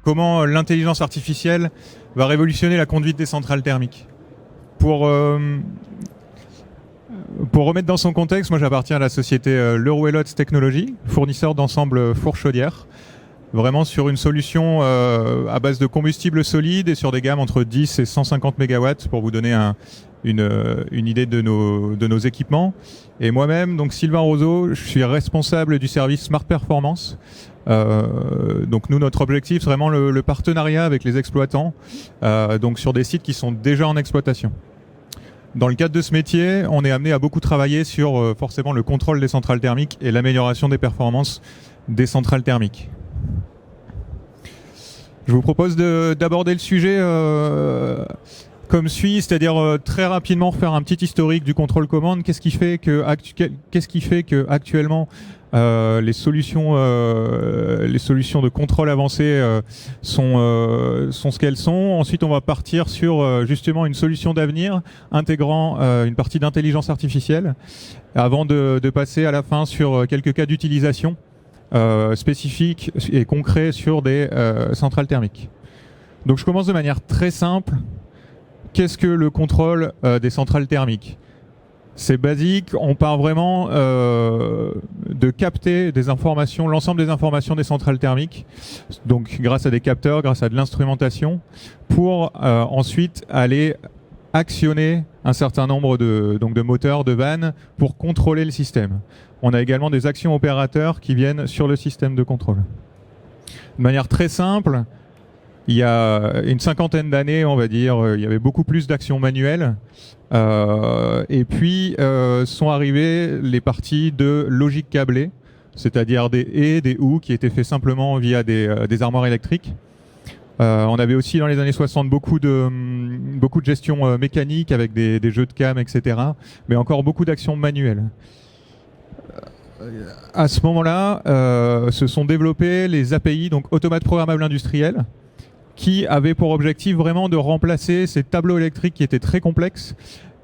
comment l'intelligence artificielle va révolutionner la conduite des centrales thermiques. Pour remettre dans son contexte, moi j'appartiens à la société Leroy-Lotz Technologies, fournisseur d'ensemble four chaudière, vraiment sur une solution à base de combustible solide et sur des gammes entre 10 et 150 MW pour vous donner une idée de nos équipements. Et moi-même, donc Sylvain Roseau, je suis responsable du service Smart Performance. Donc nous, notre objectif, c'est vraiment le partenariat avec les exploitants, donc sur des sites qui sont déjà en exploitation. Dans le cadre de ce métier, on est amené à beaucoup travailler sur forcément le contrôle des centrales thermiques et l'amélioration des performances des centrales thermiques. Je vous propose d'aborder le sujet comme suit, c'est-à-dire très rapidement faire un petit historique du contrôle commande. Qu'est-ce qui fait que actuellement les solutions de contrôle avancé sont ce qu'elles sont. Ensuite, on va partir sur justement une solution d'avenir intégrant une partie d'intelligence artificielle, avant de passer à la fin sur quelques cas d'utilisation spécifiques et concrets sur des centrales thermiques. Donc, je commence de manière très simple. Qu'est-ce que le contrôle des centrales thermiques ? C'est basique, on part vraiment de capter des informations, l'ensemble des informations des centrales thermiques, donc grâce à des capteurs, grâce à de l'instrumentation, pour ensuite aller actionner un certain nombre de moteurs, de vannes, pour contrôler le système. On a également des actions opérateurs qui viennent sur le système de contrôle. De manière très simple, il y a une cinquantaine d'années, on va dire, il y avait beaucoup plus d'actions manuelles. Et puis sont arrivées les parties de logique câblée, c'est-à-dire des ou qui étaient faits simplement via des armoires électriques. On avait aussi dans les années 60 beaucoup de gestion mécanique avec des jeux de cam, etc. Mais encore beaucoup d'actions manuelles. À ce moment-là, se sont développés les API, donc automates programmables industriels, qui avait pour objectif vraiment de remplacer ces tableaux électriques qui étaient très complexes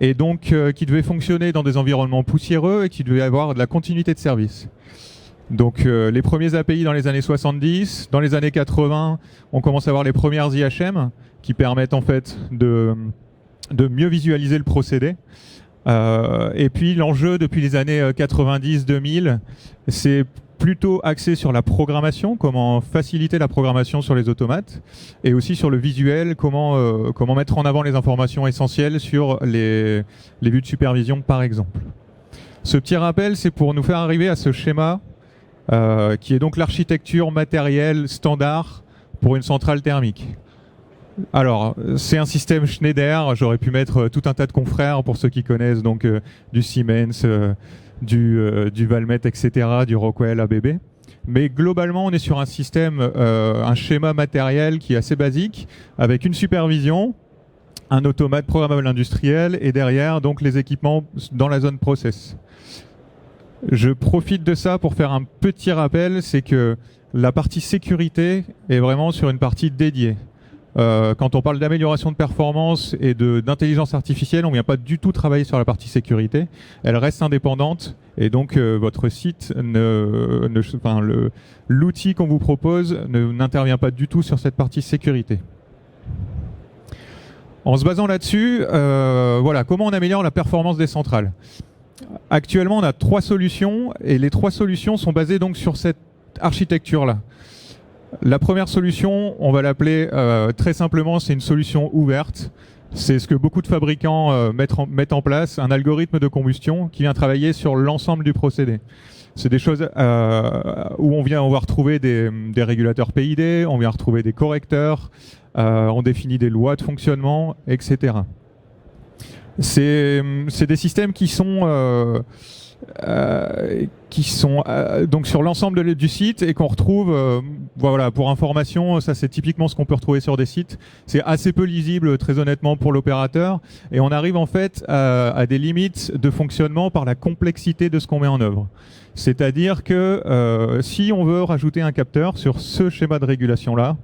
et donc qui devaient fonctionner dans des environnements poussiéreux et qui devaient avoir de la continuité de service. Donc les premiers API dans les années 70, dans les années 80, on commence à avoir les premières IHM qui permettent en fait de mieux visualiser le procédé. Et puis l'enjeu depuis les années 90-2000, c'est plutôt axé sur la programmation, comment faciliter la programmation sur les automates, et aussi sur le visuel, comment mettre en avant les informations essentielles sur les vues de supervision par exemple. Ce petit rappel, c'est pour nous faire arriver à ce schéma qui est donc l'architecture matérielle standard pour une centrale thermique. Alors, c'est un système Schneider, j'aurais pu mettre tout un tas de confrères pour ceux qui connaissent, donc du Siemens, du Valmet, etc., du Rockwell, ABB. Mais globalement, on est sur un système, un schéma matériel qui est assez basique, avec une supervision, un automate programmable industriel, et derrière, donc, les équipements dans la zone process. Je profite de ça pour faire un petit rappel, c'est que la partie sécurité est vraiment sur une partie dédiée. Quand on parle d'amélioration de performance et d'intelligence artificielle, on ne vient pas du tout travailler sur la partie sécurité. Elle reste indépendante et donc votre site, l'outil qu'on vous propose n'intervient pas du tout sur cette partie sécurité. En se basant là-dessus, voilà, comment on améliore la performance des centrales. Actuellement, on a 3 solutions et les 3 solutions sont basées donc sur cette architecture-là. La première solution, on va l'appeler très simplement, c'est une solution ouverte. C'est ce que beaucoup de fabricants mettent en place, un algorithme de combustion qui vient travailler sur l'ensemble du procédé. C'est des choses où on va retrouver des régulateurs PID, on vient retrouver des correcteurs, on définit des lois de fonctionnement, etc. C'est des systèmes qui sont donc sur l'ensemble du site et qu'on retrouve, voilà, pour information, ça c'est typiquement ce qu'on peut retrouver sur des sites. C'est assez peu lisible, très honnêtement, pour l'opérateur, et on arrive en fait à des limites de fonctionnement par la complexité de ce qu'on met en œuvre. C'est-à-dire que si on veut rajouter un capteur sur ce schéma de régulation-là,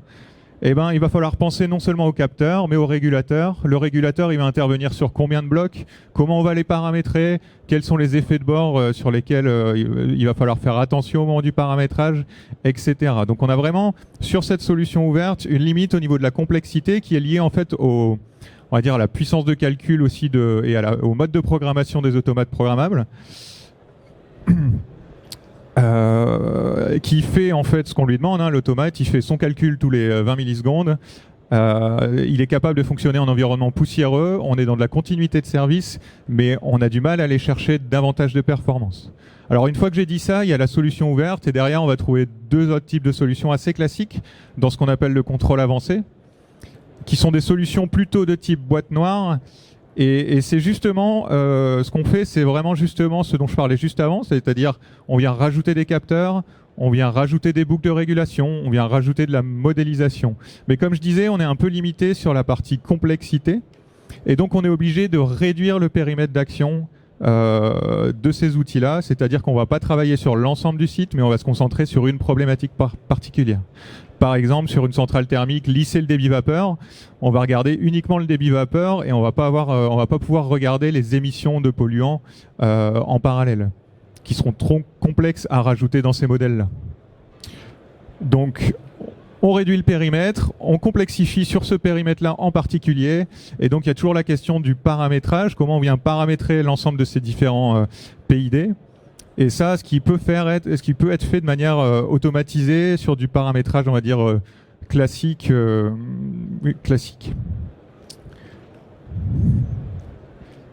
eh ben, il va falloir penser non seulement au capteur, mais au régulateur. Le régulateur, il va intervenir sur combien de blocs, comment on va les paramétrer, quels sont les effets de bord sur lesquels il va falloir faire attention au moment du paramétrage, etc. Donc on a vraiment, sur cette solution ouverte, une limite au niveau de la complexité qui est liée en fait on va dire à la puissance de calcul aussi et au mode de programmation des automates programmables. Qui fait en fait ce qu'on lui demande, hein, l'automate, il fait son calcul tous les 20 millisecondes, il est capable de fonctionner en environnement poussiéreux, on est dans de la continuité de service, mais on a du mal à aller chercher davantage de performance. Alors une fois que j'ai dit ça, il y a la solution ouverte, et derrière on va trouver deux autres types de solutions assez classiques, dans ce qu'on appelle le contrôle avancé, qui sont des solutions plutôt de type boîte noire. Et c'est justement ce qu'on fait, c'est vraiment justement ce dont je parlais juste avant, c'est-à-dire on vient rajouter des capteurs, on vient rajouter des boucles de régulation, on vient rajouter de la modélisation. Mais comme je disais, on est un peu limité sur la partie complexité, et donc on est obligé de réduire le périmètre d'action de ces outils-là, c'est-à-dire qu'on ne va pas travailler sur l'ensemble du site, mais on va se concentrer sur une problématique particulière. Par exemple, sur une centrale thermique, lisser le débit vapeur, on va regarder uniquement le débit vapeur et on va pas pouvoir regarder les émissions de polluants en parallèle, qui seront trop complexes à rajouter dans ces modèles-là. Donc, on réduit le périmètre, on complexifie sur ce périmètre-là en particulier, et donc il y a toujours la question du paramétrage, comment on vient paramétrer l'ensemble de ces différents PID. Et ça, ce qui peut être fait de manière automatisée sur du paramétrage, on va dire, classique. Classique.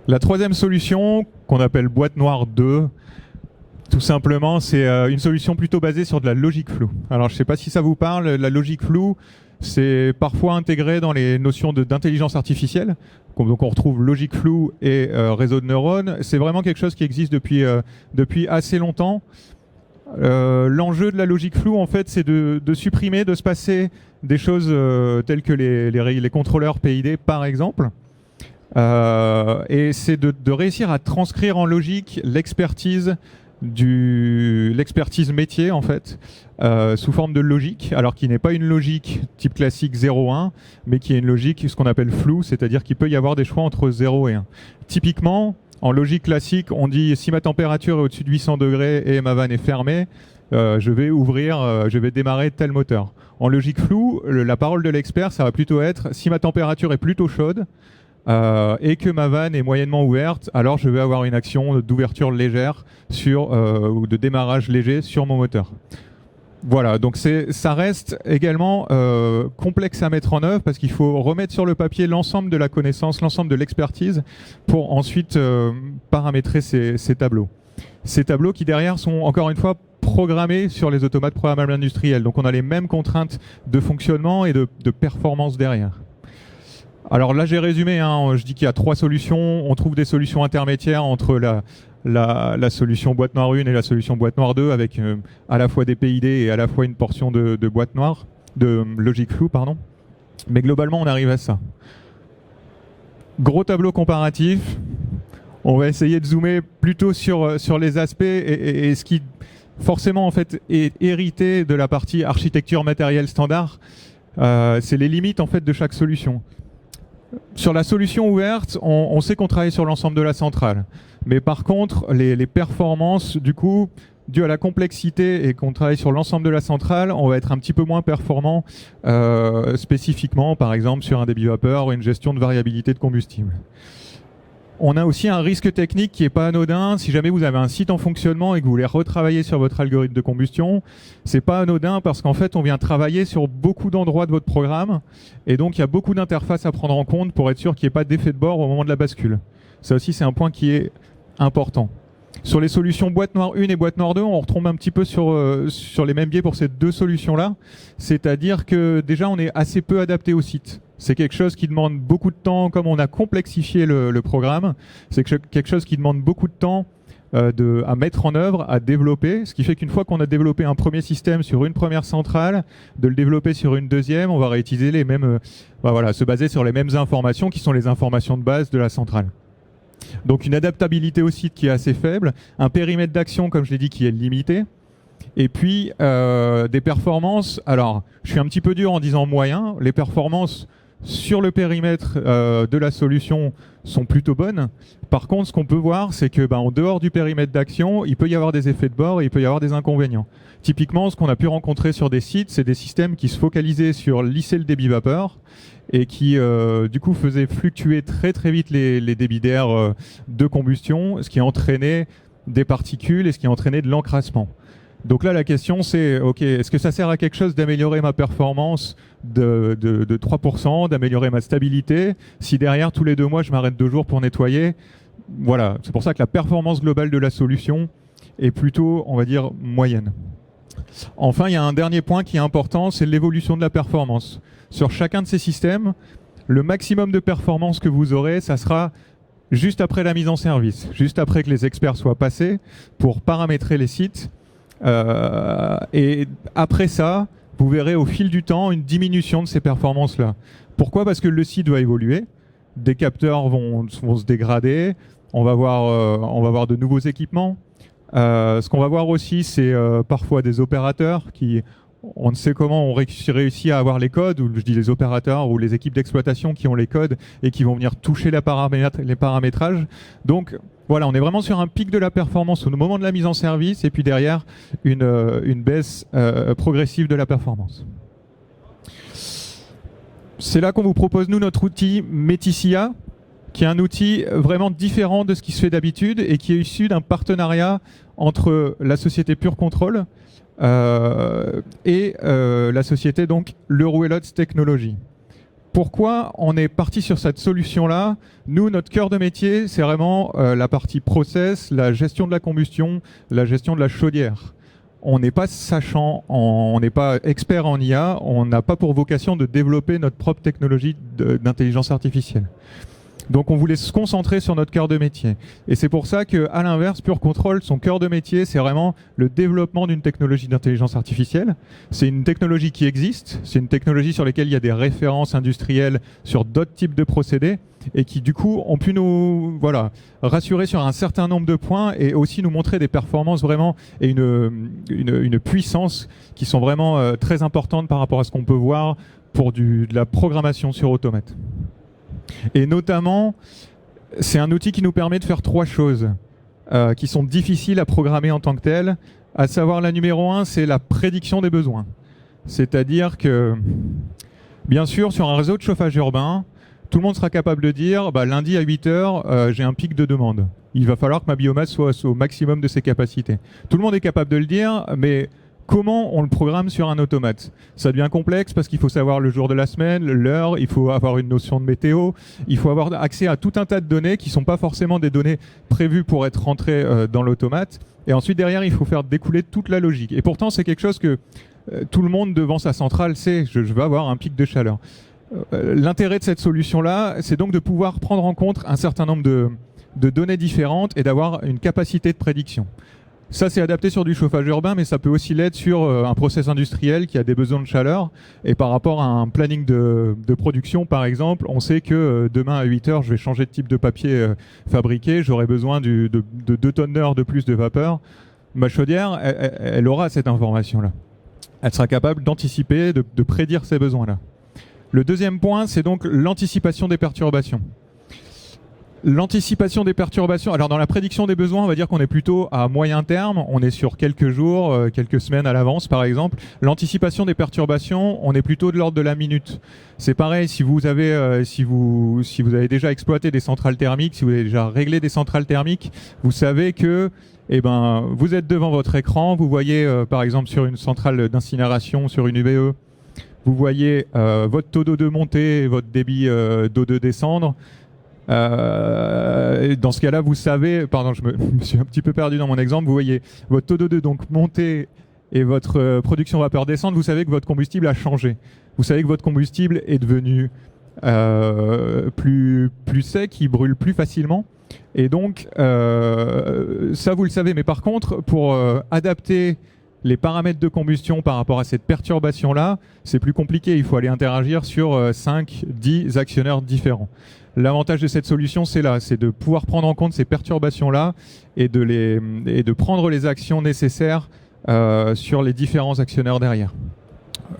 La troisième solution, qu'on appelle boîte noire 2, tout simplement, c'est une solution plutôt basée sur de la logique floue. Alors, je ne sais pas si ça vous parle, la logique floue, c'est parfois intégré dans les notions d'intelligence artificielle. Donc on retrouve logique floue et réseau de neurones. C'est vraiment quelque chose qui existe depuis assez longtemps. L'enjeu de la logique floue, en fait, c'est de supprimer, de se passer des choses telles que les contrôleurs PID, par exemple. Et c'est de réussir à transcrire en logique l'expertise métier, en fait, sous forme de logique, alors qui n'est pas une logique type classique 0-1, mais qui est une logique, ce qu'on appelle floue, c'est-à-dire qu'il peut y avoir des choix entre 0 et 1. Typiquement, en logique classique, on dit si ma température est au-dessus de 800 degrés et ma vanne est fermée, je vais démarrer tel moteur. En logique floue, la parole de l'expert, ça va plutôt être si ma température est plutôt chaude, et que ma vanne est moyennement ouverte, alors je vais avoir une action d'ouverture légère ou de démarrage léger sur mon moteur. Voilà, donc ça reste également complexe à mettre en œuvre parce qu'il faut remettre sur le papier l'ensemble de la connaissance, l'ensemble de l'expertise pour ensuite paramétrer ces tableaux. Ces tableaux qui derrière sont encore une fois programmés sur les automates programmables industriels. Donc on a les mêmes contraintes de fonctionnement et de performance derrière. Alors là j'ai résumé, hein, je dis qu'il y a trois solutions, on trouve des solutions intermédiaires entre la solution boîte noire 1 et la solution boîte noire 2 avec à la fois des PID et à la fois une portion de boîte noire, de logique floue, pardon. Mais globalement on arrive à ça. Gros tableau comparatif, on va essayer de zoomer plutôt sur les aspects et ce qui forcément en fait est hérité de la partie architecture matérielle standard, c'est les limites en fait de chaque solution. Sur la solution ouverte, on sait qu'on travaille sur l'ensemble de la centrale. Mais par contre, les performances, du coup, dues à la complexité et qu'on travaille sur l'ensemble de la centrale, on va être un petit peu moins performant spécifiquement, par exemple, sur un débit vapeur ou une gestion de variabilité de combustible. On a aussi un risque technique qui n'est pas anodin. Si jamais vous avez un site en fonctionnement et que vous voulez retravailler sur votre algorithme de combustion, c'est pas anodin parce qu'en fait, on vient travailler sur beaucoup d'endroits de votre programme et donc il y a beaucoup d'interfaces à prendre en compte pour être sûr qu'il n'y ait pas d'effet de bord au moment de la bascule. Ça aussi, c'est un point qui est important. Sur les solutions boîte noire 1 et boîte noire 2, on retombe un petit peu sur les mêmes biais pour ces deux solutions-là. C'est-à-dire que déjà, on est assez peu adapté au site. C'est quelque chose qui demande beaucoup de temps, comme on a complexifié le programme. C'est quelque chose qui demande beaucoup de temps à mettre en œuvre, à développer. Ce qui fait qu'une fois qu'on a développé un premier système sur une première centrale, de le développer sur une deuxième, on va réutiliser les mêmes, se baser sur les mêmes informations qui sont les informations de base de la centrale. Donc une adaptabilité au site qui est assez faible, un périmètre d'action, comme je l'ai dit, qui est limité. Et puis des performances, alors je suis un petit peu dur en disant moyen, les performances sur le périmètre de la solution sont plutôt bonnes. Par contre, ce qu'on peut voir, c'est que en dehors du périmètre d'action, il peut y avoir des effets de bord et il peut y avoir des inconvénients. Typiquement, ce qu'on a pu rencontrer sur des sites, c'est des systèmes qui se focalisaient sur lisser le débit vapeur et qui, du coup, faisaient fluctuer très très vite les débits d'air de combustion, ce qui entraînait des particules et ce qui entraînait de l'encrassement. Donc là, la question, c'est, ok, est-ce que ça sert à quelque chose d'améliorer ma performance de 3%, d'améliorer ma stabilité, si derrière, tous les 2 mois, je m'arrête 2 jours pour nettoyer? Voilà, c'est pour ça que la performance globale de la solution est plutôt, on va dire, moyenne. Enfin, il y a un dernier point qui est important, c'est l'évolution de la performance. Sur chacun de ces systèmes, le maximum de performance que vous aurez, ça sera juste après la mise en service, juste après que les experts soient passés pour paramétrer les sites. Et après ça, vous verrez au fil du temps une diminution de ces performances-là. Pourquoi? Parce que le site va évoluer, des capteurs vont se dégrader, on va voir de nouveaux équipements. Ce qu'on va voir aussi, c'est parfois des opérateurs qui, on ne sait comment, ont réussi à avoir les codes, ou je dis les opérateurs ou les équipes d'exploitation qui ont les codes et qui vont venir toucher les paramétrages. Donc voilà, on est vraiment sur un pic de la performance au moment de la mise en service et puis derrière une baisse progressive de la performance. C'est là qu'on vous propose, nous, notre outil Meticia, qui est un outil vraiment différent de ce qui se fait d'habitude et qui est issu d'un partenariat entre la société Pure Control et la société donc Leroux Lotz Technologies. Pourquoi on est parti sur cette solution-là? Nous, notre cœur de métier, c'est vraiment la partie process, la gestion de la combustion, la gestion de la chaudière. On n'est pas sachant, on n'est pas expert en IA, on n'a pas pour vocation de développer notre propre technologie d'intelligence artificielle. Donc on voulait se concentrer sur notre cœur de métier. Et c'est pour ça qu'à l'inverse, Pure Control, son cœur de métier, c'est vraiment le développement d'une technologie d'intelligence artificielle. C'est une technologie qui existe, c'est une technologie sur laquelle il y a des références industrielles sur d'autres types de procédés et qui du coup ont pu nous rassurer sur un certain nombre de points et aussi nous montrer des performances vraiment et une puissance qui sont vraiment très importantes par rapport à ce qu'on peut voir pour de la programmation sur automate. Et notamment, c'est un outil qui nous permet de faire 3 choses qui sont difficiles à programmer en tant que telles. À savoir, la numéro 1, c'est la prédiction des besoins. C'est-à-dire que, bien sûr, sur un réseau de chauffage urbain, tout le monde sera capable de dire lundi à 8 h, j'ai un pic de demande. Il va falloir que ma biomasse soit au maximum de ses capacités. Tout le monde est capable de le dire, mais comment on le programme sur un automate? Ça devient complexe parce qu'il faut savoir le jour de la semaine, l'heure, il faut avoir une notion de météo, il faut avoir accès à tout un tas de données qui ne sont pas forcément des données prévues pour être rentrées dans l'automate. Et ensuite, derrière, il faut faire découler toute la logique. Et pourtant, c'est quelque chose que tout le monde devant sa centrale sait, je vais avoir un pic de chaleur. L'intérêt de cette solution-là, c'est donc de pouvoir prendre en compte un certain nombre de données différentes et d'avoir une capacité de prédiction. Ça, c'est adapté sur du chauffage urbain, mais ça peut aussi l'être sur un process industriel qui a des besoins de chaleur. Et par rapport à un planning de production, par exemple, on sait que demain à 8 h, je vais changer de type de papier fabriqué, j'aurai besoin de 2 tonnes de plus de vapeur. Ma chaudière, elle aura cette information-là. Elle sera capable d'anticiper, de prédire ces besoins-là. Le deuxième point, c'est donc l'anticipation des perturbations. L'anticipation des perturbations, alors dans la prédiction des besoins, on va dire qu'on est plutôt à moyen terme, on est sur quelques jours, quelques semaines à l'avance par exemple. L'anticipation des perturbations, on est plutôt de l'ordre de la minute. C'est pareil, si vous avez déjà exploité des centrales thermiques, si vous avez déjà réglé des centrales thermiques, vous savez que vous êtes devant votre écran, vous voyez par exemple sur une centrale d'incinération, sur une UBE, vous voyez votre taux d'O2 monter et votre débit d'O2 descendre. Dans ce cas-là, vous savez, pardon, je me suis un petit peu perdu dans mon exemple, vous voyez votre taux d'O2 donc monter et votre production vapeur descendre, vous savez que votre combustible a changé. Vous savez que votre combustible est devenu plus sec, il brûle plus facilement. Et donc, ça vous le savez. Mais par contre, pour adapter les paramètres de combustion par rapport à cette perturbation-là, c'est plus compliqué. Il faut aller interagir sur 5-10 actionneurs différents. L'avantage de cette solution, c'est de pouvoir prendre en compte ces perturbations-là et de prendre les actions nécessaires sur les différents actionneurs derrière.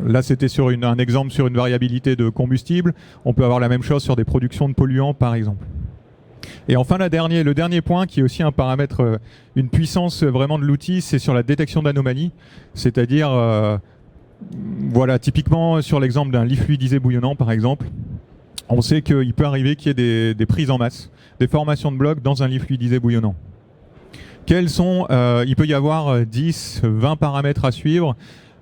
Là, c'était sur un exemple sur une variabilité de combustible. On peut avoir la même chose sur des productions de polluants, par exemple. Et enfin, le dernier point, qui est aussi un paramètre, une puissance vraiment de l'outil, c'est sur la détection d'anomalies. C'est-à-dire, voilà, typiquement sur l'exemple d'un lit fluidisé bouillonnant, par exemple, on sait qu'il peut arriver qu'il y ait des prises en masse, des formations de blocs dans un lit fluidisé bouillonnant. Il peut y avoir 10, 20 paramètres à suivre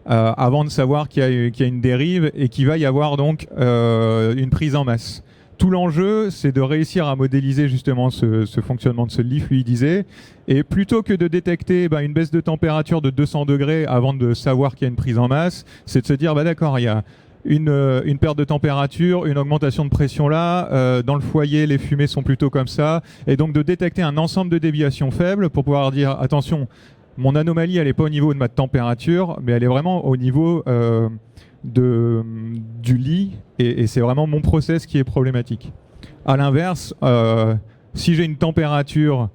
avant de savoir qu'il y a une dérive et qu'il va y avoir donc une prise en masse. Tout l'enjeu, c'est de réussir à modéliser justement ce fonctionnement de ce lit fluidisé. Et plutôt que de détecter une baisse de température de 200 degrés avant de savoir qu'il y a une prise en masse, c'est de se dire, d'accord, il y a une perte de température, une augmentation de pression là, dans le foyer, les fumées sont plutôt comme ça. Et donc de détecter un ensemble de déviations faibles pour pouvoir dire, attention, mon anomalie, elle n'est pas au niveau de ma température, mais elle est vraiment au niveau du lit, et c'est vraiment mon process qui est problématique. À l'inverse, si j'ai une température,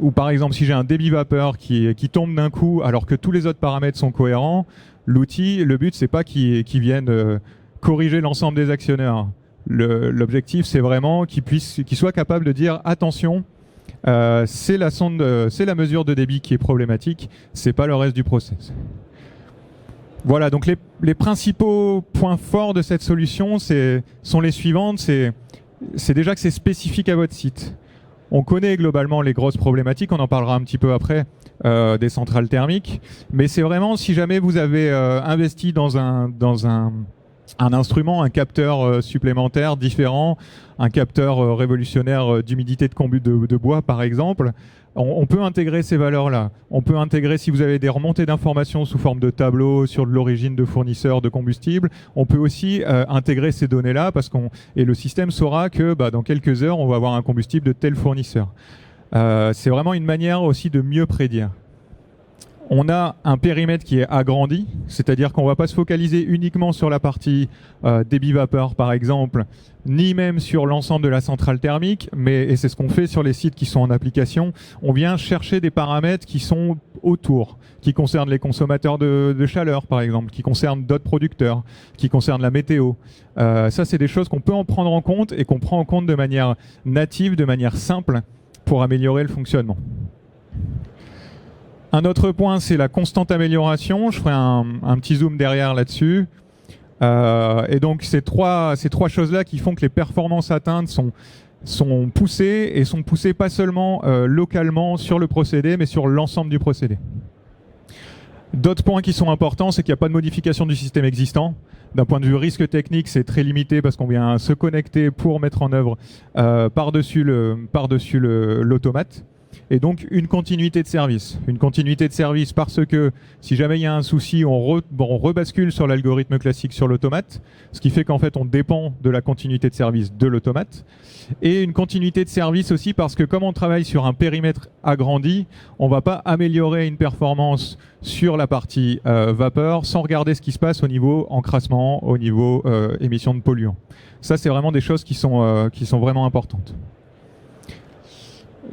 ou par exemple si j'ai un débit vapeur qui tombe d'un coup alors que tous les autres paramètres sont cohérents, l'outil, le but c'est pas qu'il vienne corriger l'ensemble des actionneurs. L'objectif c'est vraiment qu'il soit capable de dire attention, c'est la mesure de débit qui est problématique, c'est pas le reste du process. Voilà, donc les principaux points forts de cette solution sont les suivantes. C'est déjà que c'est spécifique à votre site. On connaît globalement les grosses problématiques, on en parlera un petit peu après, des centrales thermiques. Mais c'est vraiment, si jamais vous avez investi dans un instrument, un capteur supplémentaire différent, un capteur révolutionnaire d'humidité de bois par exemple, on peut intégrer ces valeurs-là. On peut intégrer, si vous avez des remontées d'informations sous forme de tableau sur l'origine de fournisseurs de combustible, on peut aussi intégrer ces données-là et le système saura que dans quelques heures, on va avoir un combustible de tel fournisseur. C'est vraiment une manière aussi de mieux prédire. On a un périmètre qui est agrandi, c'est-à-dire qu'on ne va pas se focaliser uniquement sur la partie débit vapeur par exemple, ni même sur l'ensemble de la centrale thermique, et c'est ce qu'on fait sur les sites qui sont en application. On vient chercher des paramètres qui sont autour, qui concernent les consommateurs de chaleur par exemple, qui concernent d'autres producteurs, qui concernent la météo. Ça, c'est des choses qu'on peut en prendre en compte et qu'on prend en compte de manière native, de manière simple, pour améliorer le fonctionnement. Un autre point, c'est la constante amélioration. Je ferai un petit zoom derrière là-dessus. Et donc, ces trois choses-là qui font que les performances atteintes sont poussées, et sont poussées pas seulement localement sur le procédé, mais sur l'ensemble du procédé. D'autres points qui sont importants, c'est qu'il n'y a pas de modification du système existant. D'un point de vue risque technique, c'est très limité parce qu'on vient se connecter pour mettre en œuvre par-dessus l'automate. Et donc une continuité de service. Une continuité de service parce que si jamais il y a un souci, on rebascule sur l'algorithme classique sur l'automate, ce qui fait qu'en fait on dépend de la continuité de service de l'automate. Et une continuité de service aussi parce que comme on travaille sur un périmètre agrandi, on ne va pas améliorer une performance sur la partie vapeur sans regarder ce qui se passe au niveau encrassement, au niveau émission de polluants. Ça, c'est vraiment des choses qui sont vraiment importantes.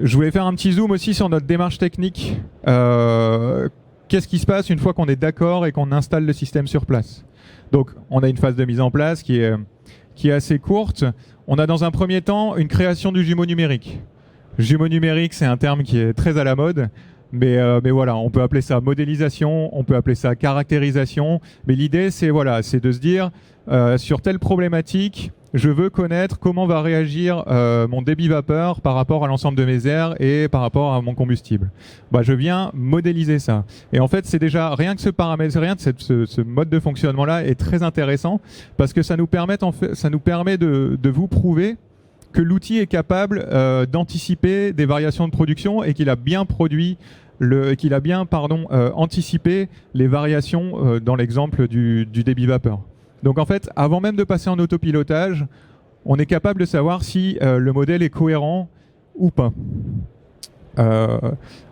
Je voulais faire un petit zoom aussi sur notre démarche technique. Qu'est-ce qui se passe une fois qu'on est d'accord et qu'on installe le système sur place? Donc, on a une phase de mise en place qui est assez courte. On a dans un premier temps une création du jumeau numérique. Jumeau numérique, c'est un terme qui est très à la mode. Mais voilà, on peut appeler ça modélisation, on peut appeler ça caractérisation. Mais l'idée, c'est de se dire, sur telle problématique, je veux connaître comment va réagir mon débit vapeur par rapport à l'ensemble de mes airs et par rapport à mon combustible. Je viens modéliser ça. Et en fait, c'est déjà rien que ce paramètre, ce mode de fonctionnement-là est très intéressant parce que ça nous permet de vous prouver que l'outil est capable d'anticiper des variations de production et qu'il a bien anticipé les variations dans l'exemple du débit vapeur. Donc en fait, avant même de passer en autopilotage, on est capable de savoir si le modèle est cohérent ou pas.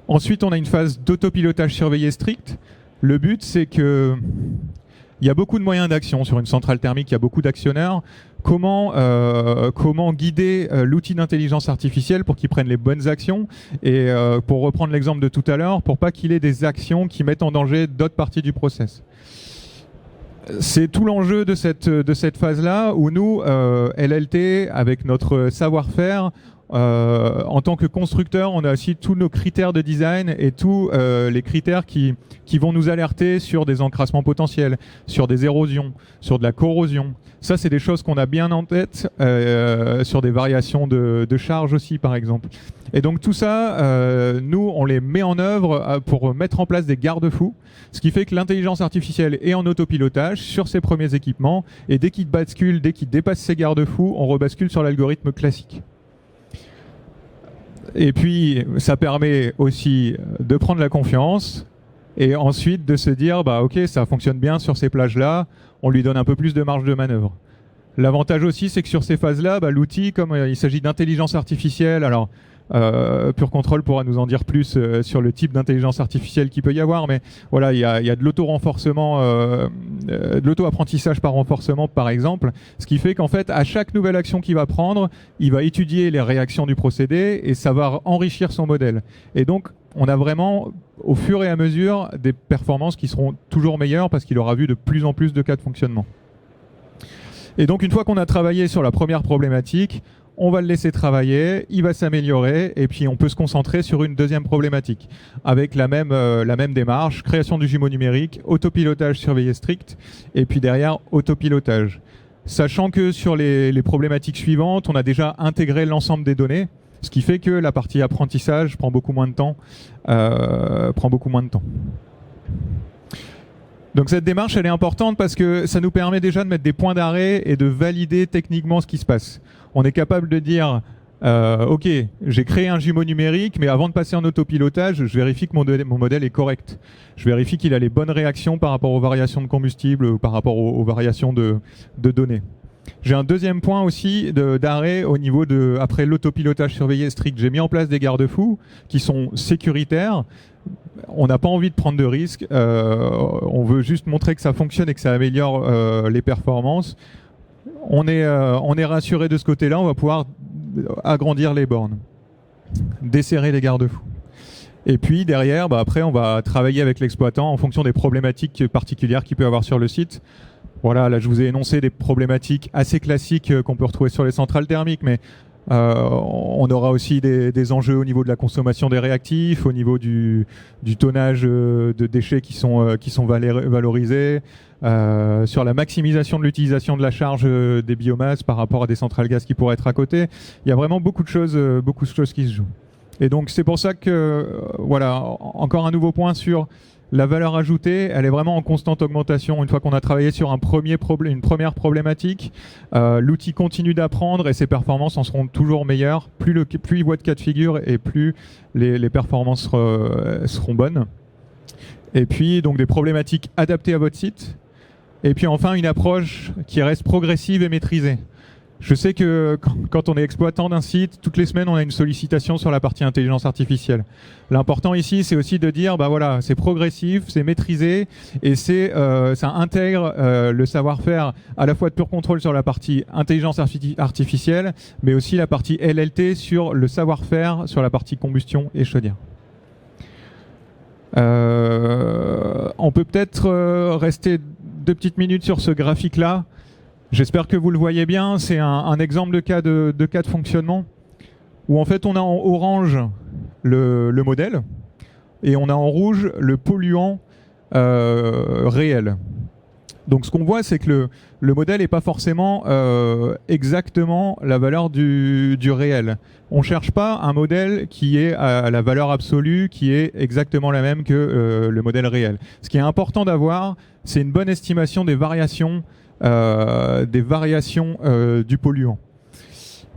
Ensuite, on a une phase d'autopilotage surveillé strict. Le but, c'est que il y a beaucoup de moyens d'action sur une centrale thermique, il y a beaucoup d'actionneurs. comment guider l'outil d'intelligence artificielle pour qu'il prenne les bonnes actions et pour reprendre l'exemple de tout à l'heure, pour pas qu'il ait des actions qui mettent en danger d'autres parties du process. C'est tout l'enjeu de cette phase-là où nous, LLT, avec notre savoir-faire, en tant que constructeur, on a aussi tous nos critères de design et tous les critères qui vont nous alerter sur des encrassements potentiels, sur des érosions, sur de la corrosion. Ça, c'est des choses qu'on a bien en tête, sur des variations de charge aussi, par exemple. Et donc tout ça, nous, on les met en œuvre pour mettre en place des garde-fous, ce qui fait que l'intelligence artificielle est en autopilotage sur ses premiers équipements, et dès qu'il bascule, dès qu'il dépasse ces garde-fous, on rebascule sur l'algorithme classique. Et puis, ça permet aussi de prendre la confiance et ensuite de se dire, bah ok, ça fonctionne bien sur ces plages-là, on lui donne un peu plus de marge de manœuvre. L'avantage aussi, c'est que sur ces phases-là, bah, l'outil, comme il s'agit d'intelligence artificielle, alors Pure Control pourra nous en dire plus sur le type d'intelligence artificielle qu'il peut y avoir, mais voilà, il y a de l'auto-renforcement, de l'auto-apprentissage par renforcement, par exemple, ce qui fait qu'en fait, à chaque nouvelle action qu'il va prendre, il va étudier les réactions du procédé et ça va enrichir son modèle. Et donc, on a vraiment, au fur et à mesure, des performances qui seront toujours meilleures parce qu'il aura vu de plus en plus de cas de fonctionnement. Et donc, une fois qu'on a travaillé sur la première problématique, on va le laisser travailler, il va s'améliorer et puis on peut se concentrer sur une deuxième problématique avec la même démarche, création du jumeau numérique, autopilotage surveillé strict et puis derrière autopilotage. Sachant que sur les problématiques suivantes, on a déjà intégré l'ensemble des données, ce qui fait que la partie apprentissage prend beaucoup moins de temps. Donc cette démarche, elle est importante parce que ça nous permet déjà de mettre des points d'arrêt et de valider techniquement ce qui se passe. On est capable de dire, ok, j'ai créé un jumeau numérique, mais avant de passer en autopilotage, je vérifie que mon modèle est correct. Je vérifie qu'il a les bonnes réactions par rapport aux variations de combustible ou par rapport aux variations de données. J'ai un deuxième point aussi d'arrêt au niveau de, après l'autopilotage surveillé strict. J'ai mis en place des garde-fous qui sont sécuritaires. On n'a pas envie de prendre de risques. On veut juste montrer que ça fonctionne et que ça améliore les performances. On est rassuré de ce côté-là. On va pouvoir agrandir les bornes, desserrer les garde-fous. Et puis derrière, après, on va travailler avec l'exploitant en fonction des problématiques particulières qu'il peut avoir sur le site. Voilà, là je vous ai énoncé des problématiques assez classiques qu'on peut retrouver sur les centrales thermiques, mais on aura aussi des enjeux au niveau de la consommation des réactifs, au niveau du tonnage de déchets qui sont valorisés, sur la maximisation de l'utilisation de la charge des biomasses par rapport à des centrales gaz qui pourraient être à côté. Il y a vraiment beaucoup de choses qui se jouent. Et donc c'est pour ça que, voilà, encore un nouveau point sur la valeur ajoutée, elle est vraiment en constante augmentation. Une fois qu'on a travaillé sur une première problématique, l'outil continue d'apprendre et ses performances en seront toujours meilleures. Plus il voit de cas de figure et plus les performances seront bonnes. Et puis donc des problématiques adaptées à votre site. Et puis enfin une approche qui reste progressive et maîtrisée. Je sais que quand on est exploitant d'un site, toutes les semaines, on a une sollicitation sur la partie intelligence artificielle. L'important ici, c'est aussi de dire, voilà, c'est progressif, c'est maîtrisé, et ça intègre le savoir-faire à la fois de Pure Control sur la partie intelligence artificielle, mais aussi la partie LLT sur le savoir-faire sur la partie combustion et chaudière. On peut peut-être rester 2 petites minutes sur ce graphique-là. J'espère que vous le voyez bien, c'est un exemple de cas de fonctionnement où en fait on a en orange le modèle et on a en rouge le polluant réel. Donc ce qu'on voit, c'est que le modèle n'est pas forcément exactement la valeur du réel. On ne cherche pas un modèle qui est à la valeur absolue, qui est exactement la même que le modèle réel. Ce qui est important d'avoir, c'est une bonne estimation des variations du polluant.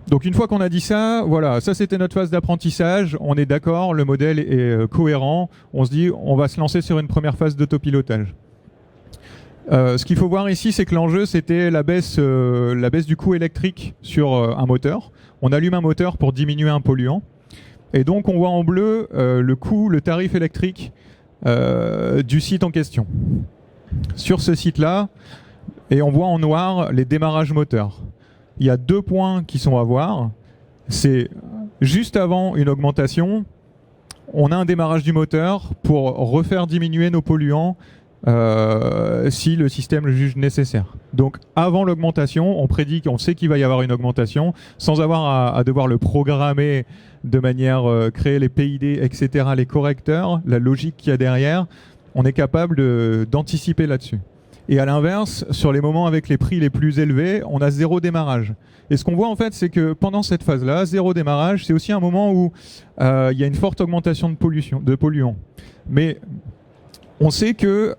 Donc une fois qu'on a dit ça, voilà, ça c'était notre phase d'apprentissage, on est d'accord, le modèle est cohérent, on se dit on va se lancer sur une première phase d'autopilotage. Ce qu'il faut voir ici, c'est que l'enjeu c'était la baisse du coût électrique sur un moteur. On allume un moteur pour diminuer un polluant, et donc on voit en bleu le tarif électrique du site en question. Sur ce site-là, et on voit en noir les démarrages moteurs. il y a 2 points qui sont à voir. C'est juste avant une augmentation, on a un démarrage du moteur pour refaire diminuer nos polluants si le système le juge nécessaire. Donc avant l'augmentation, on prédit qu'on sait qu'il va y avoir une augmentation sans avoir à devoir le programmer de manière créer les PID, etc., les correcteurs, la logique qu'il y a derrière. On est capable d'anticiper là-dessus. Et à l'inverse, sur les moments avec les prix les plus élevés, on a 0 démarrage. Et ce qu'on voit en fait, c'est que pendant cette phase-là, 0 démarrage, c'est aussi un moment où il y a une forte augmentation de polluants. Mais on sait que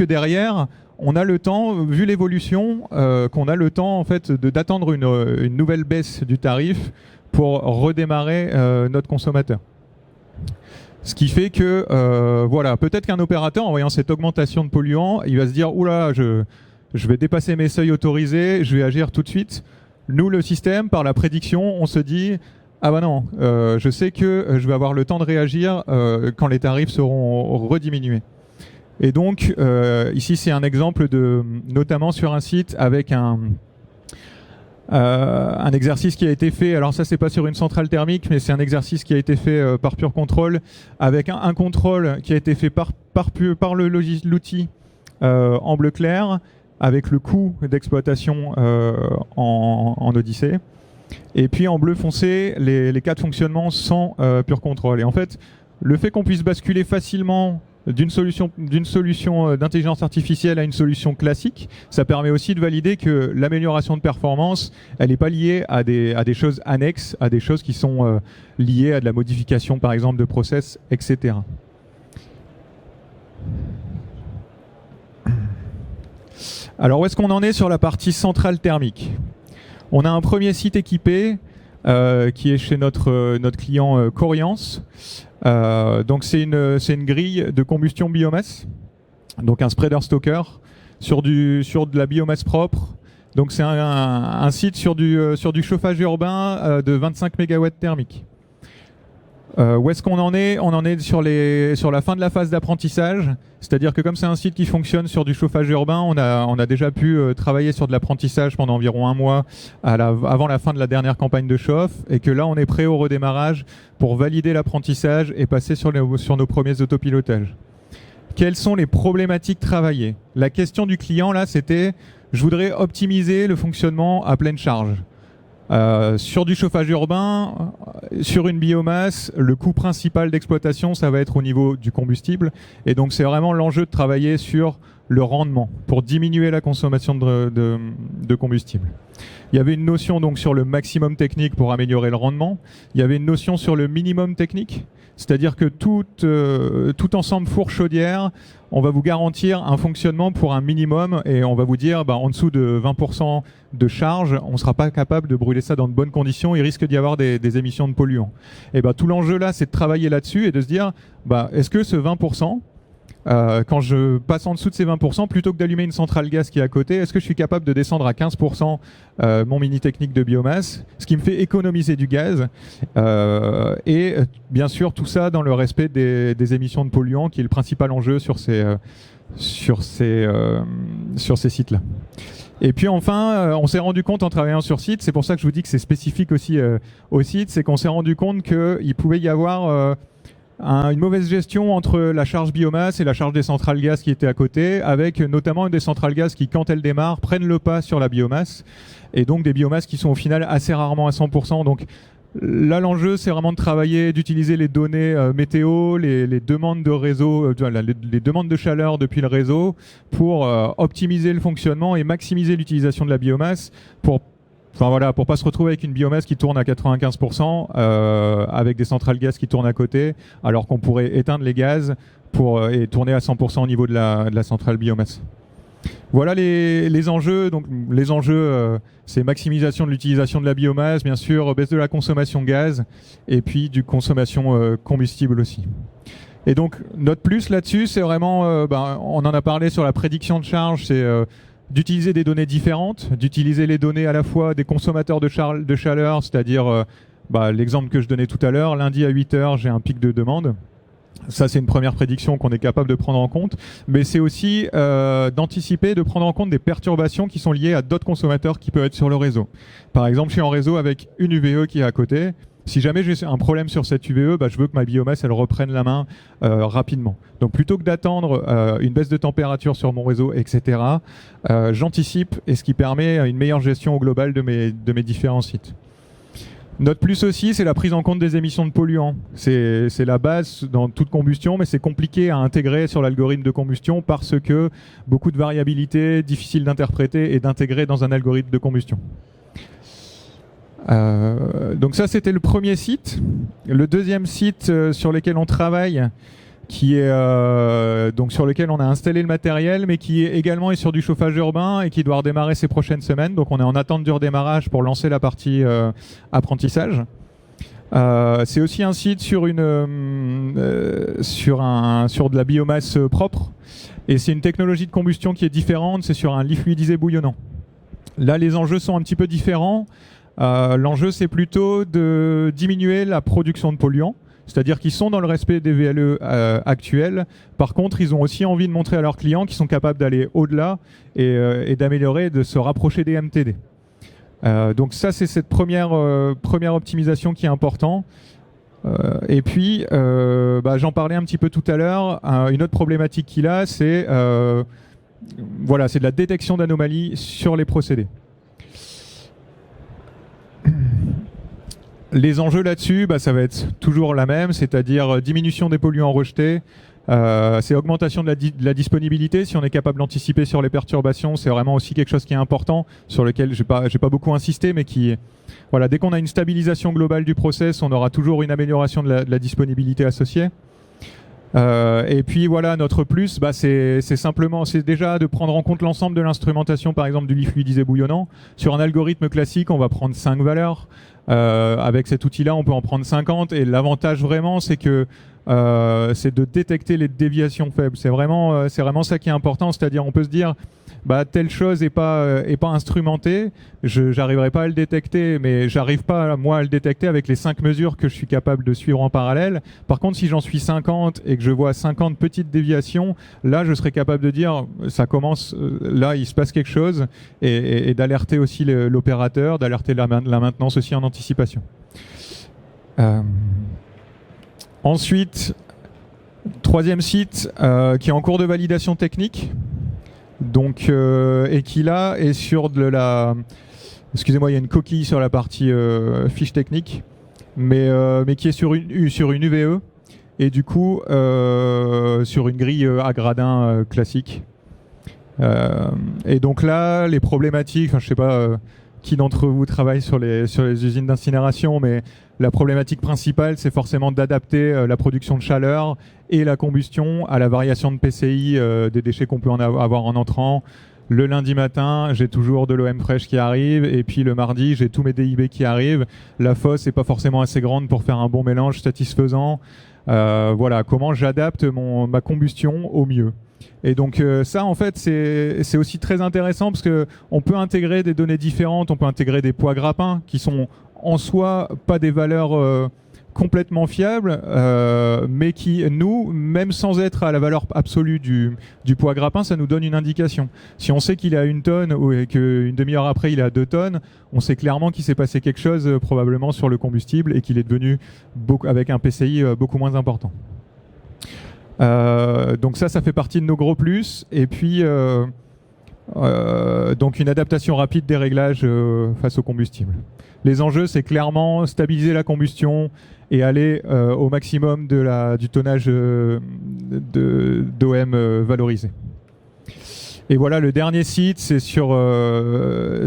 derrière, on a le temps, vu l'évolution, qu'on a le temps en fait d'attendre une nouvelle baisse du tarif pour redémarrer notre consommateur. Ce qui fait que, voilà, peut-être qu'un opérateur, en voyant cette augmentation de polluants, il va se dire « Oula, je vais dépasser mes seuils autorisés, je vais agir tout de suite ». Nous, le système, par la prédiction, on se dit « Ah bah non, je sais que je vais avoir le temps de réagir quand les tarifs seront rediminués ». Et donc, ici, c'est un exemple notamment sur un site avec un exercice qui a été fait, alors ça c'est pas sur une centrale thermique, mais c'est un exercice qui a été fait par Pure Control, avec un contrôle qui a été fait par l'outil en bleu clair, avec le coût d'exploitation en Odyssée, et puis en bleu foncé, les cas de fonctionnement sans Pure Control. Et en fait, le fait qu'on puisse basculer facilement d'une solution d'intelligence artificielle à une solution classique, ça permet aussi de valider que l'amélioration de performance, elle n'est pas liée à des choses annexes, à des choses qui sont liées à de la modification, par exemple, de process, etc. Alors, où est-ce qu'on en est sur la partie centrale thermique? On a un premier site équipé qui est chez notre client Coriance. Donc c'est une grille de combustion biomasse, donc un spreader stocker sur de la biomasse propre. Donc c'est un site sur du chauffage urbain de 25 MW thermique. Où est-ce qu'on en est? On en est sur la fin de la phase d'apprentissage, c'est-à-dire que comme c'est un site qui fonctionne sur du chauffage urbain, on a déjà pu travailler sur de l'apprentissage pendant environ 1 mois avant la fin de la dernière campagne de chauffe, et que là on est prêt au redémarrage pour valider l'apprentissage et passer sur nos premiers autopilotages. Quelles sont les problématiques travaillées? La question du client là, c'était je voudrais optimiser le fonctionnement à pleine charge. Sur du chauffage urbain, sur une biomasse, le coût principal d'exploitation, ça va être au niveau du combustible. Et donc c'est vraiment l'enjeu de travailler sur le rendement pour diminuer la consommation de combustible. Il y avait une notion donc sur le maximum technique pour améliorer le rendement. Il y avait une notion sur le minimum technique, c'est-à-dire que tout ensemble four chaudière, on va vous garantir un fonctionnement pour un minimum et on va vous dire en dessous de 20% de charge, on ne sera pas capable de brûler ça dans de bonnes conditions, il risque d'y avoir des émissions de polluants. Et tout l'enjeu là, c'est de travailler là-dessus et de se dire est-ce que ce 20%, quand je passe en dessous de ces 20%, plutôt que d'allumer une centrale gaz qui est à côté, est-ce que je suis capable de descendre à 15% mon mini technique de biomasse, ce qui me fait économiser du gaz, et bien sûr tout ça dans le respect des émissions de polluants, qui est le principal enjeu sur ces sites-là. Et puis enfin, on s'est rendu compte en travaillant sur site, c'est pour ça que je vous dis que c'est spécifique aussi au site, c'est qu'on s'est rendu compte qu'il pouvait y avoir une mauvaise gestion entre la charge biomasse et la charge des centrales gaz qui étaient à côté, avec notamment des centrales gaz qui, quand elles démarrent, prennent le pas sur la biomasse, et donc des biomasses qui sont au final assez rarement à 100%. Donc là, l'enjeu, c'est vraiment de travailler, d'utiliser les données météo, les demandes de réseau, les demandes de chaleur depuis le réseau pour optimiser le fonctionnement et maximiser l'utilisation de la biomasse pour pas se retrouver avec une biomasse qui tourne à 95%, avec des centrales gaz qui tournent à côté, alors qu'on pourrait éteindre les gaz et tourner à 100% au niveau de la centrale biomasse. Voilà les enjeux. Donc les enjeux, c'est maximisation de l'utilisation de la biomasse, bien sûr, baisse de la consommation gaz, et puis du consommation combustible aussi. Et donc notre plus là-dessus, c'est vraiment, on en a parlé sur la prédiction de charge, c'est d'utiliser des données différentes, d'utiliser les données à la fois des consommateurs de chaleur, c'est-à-dire l'exemple que je donnais tout à l'heure, lundi à 8h, j'ai un pic de demande. Ça, c'est une première prédiction qu'on est capable de prendre en compte, mais c'est aussi d'anticiper, de prendre en compte des perturbations qui sont liées à d'autres consommateurs qui peuvent être sur le réseau. Par exemple, je suis en réseau avec une UVE qui est à côté. Si jamais j'ai un problème sur cette UVE, je veux que ma biomasse elle reprenne la main rapidement. Donc plutôt que d'attendre une baisse de température sur mon réseau, etc., j'anticipe, et ce qui permet une meilleure gestion au global de mes différents sites. Notre plus aussi, c'est la prise en compte des émissions de polluants. C'est la base dans toute combustion, mais c'est compliqué à intégrer sur l'algorithme de combustion parce que beaucoup de variabilité, difficile d'interpréter et d'intégrer dans un algorithme de combustion. Donc ça, c'était le premier site. Le deuxième site sur lequel on travaille, qui est donc sur lequel on a installé le matériel, mais qui également est sur du chauffage urbain et qui doit redémarrer ces prochaines semaines. Donc on est en attente du redémarrage pour lancer la partie apprentissage. C'est aussi un site sur sur de la biomasse propre, et c'est une technologie de combustion qui est différente. C'est sur un lit fluidisé bouillonnant. Là, les enjeux sont un petit peu différents. L'enjeu, c'est plutôt de diminuer la production de polluants. C'est-à-dire qu'ils sont dans le respect des VLE actuels. Par contre, ils ont aussi envie de montrer à leurs clients qu'ils sont capables d'aller au-delà et d'améliorer, de se rapprocher des MTD. Donc ça, c'est cette première optimisation qui est importante. Et puis, j'en parlais un petit peu tout à l'heure. Une autre problématique qu'il a, c'est c'est de la détection d'anomalies sur les procédés. Les enjeux là-dessus, ça va être toujours la même, c'est-à-dire diminution des polluants rejetés, c'est augmentation de la disponibilité. Si on est capable d'anticiper sur les perturbations, c'est vraiment aussi quelque chose qui est important, sur lequel j'ai pas beaucoup insisté, mais qui, dès qu'on a une stabilisation globale du process, on aura toujours une amélioration de la disponibilité associée. Et puis notre plus, c'est déjà de prendre en compte l'ensemble de l'instrumentation, par exemple du lit fluidisé bouillonnant. Sur un algorithme classique, on va prendre 5 valeurs. Avec cet outil-là, on peut en prendre 50. Et l'avantage vraiment, c'est que c'est de détecter les déviations faibles. C'est vraiment ça qui est important. C'est-à-dire, on peut se dire, telle chose est pas instrumentée, j'arriverai pas à le détecter, mais j'arrive pas moi à le détecter avec les 5 mesures que je suis capable de suivre en parallèle. Par contre, si j'en suis 50 et que je vois 50 petites déviations, là je serai capable de dire ça commence, là il se passe quelque chose, et d'alerter aussi l'opérateur, d'alerter la maintenance aussi en anticipation. Ensuite, troisième site qui est en cours de validation technique. Donc, et qui là est sur excusez-moi, il y a une coquille sur la partie fiche technique, mais qui est sur une UVE, et du coup sur une grille à gradins classique. Et donc là, les problématiques, je sais pas qui d'entre vous travaille sur les usines d'incinération, mais la problématique principale, c'est forcément d'adapter la production de chaleur et la combustion à la variation de PCI des déchets qu'on peut en avoir en entrant. Le lundi matin, j'ai toujours de l'OM fraîche qui arrive, et puis le mardi, j'ai tous mes DIB qui arrivent. La fosse n'est pas forcément assez grande pour faire un bon mélange satisfaisant. Comment j'adapte ma combustion au mieux. Et donc ça, en fait, c'est aussi très intéressant parce que on peut intégrer des données différentes, on peut intégrer des poids grappins qui sont en soi pas des valeurs complètement fiables, mais qui, même sans être à la valeur absolue du poids grappin, ça nous donne une indication. Si on sait qu'il est à 1 tonne et qu'une demi-heure après il est à 2 tonnes, on sait clairement qu'il s'est passé quelque chose probablement sur le combustible et qu'il est devenu avec un PCI beaucoup moins important. Donc ça fait partie de nos gros plus. Et puis donc une adaptation rapide des réglages face au combustible. Les enjeux, c'est clairement stabiliser la combustion et aller au maximum du tonnage d'OM valorisé. Et voilà, le dernier site, c'est sur un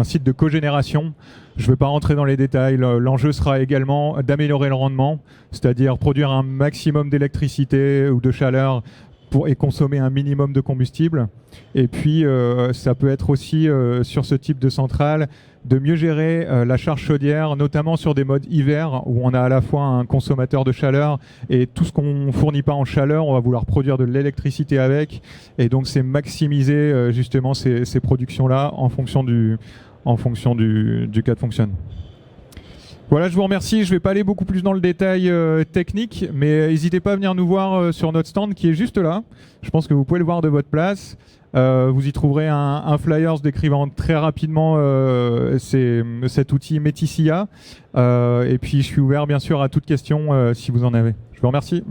site de cogénération. Je ne vais pas rentrer dans les détails. L'enjeu sera également d'améliorer le rendement, c'est-à-dire produire un maximum d'électricité ou de chaleur et consommer un minimum de combustible. Et puis, ça peut être aussi, sur ce type de centrale, de mieux gérer la charge chaudière, notamment sur des modes hiver, où on a à la fois un consommateur de chaleur et tout ce qu'on ne fournit pas en chaleur, on va vouloir produire de l'électricité avec. Et donc, c'est maximiser justement ces productions-là en fonction du cas de fonctionnement. Voilà, je vous remercie. Je ne vais pas aller beaucoup plus dans le détail technique, mais n'hésitez pas à venir nous voir sur notre stand qui est juste là. Je pense que vous pouvez le voir de votre place. Vous y trouverez un flyers décrivant très rapidement cet outil Métis IA. Et puis je suis ouvert bien sûr à toute question si vous en avez. Je vous remercie.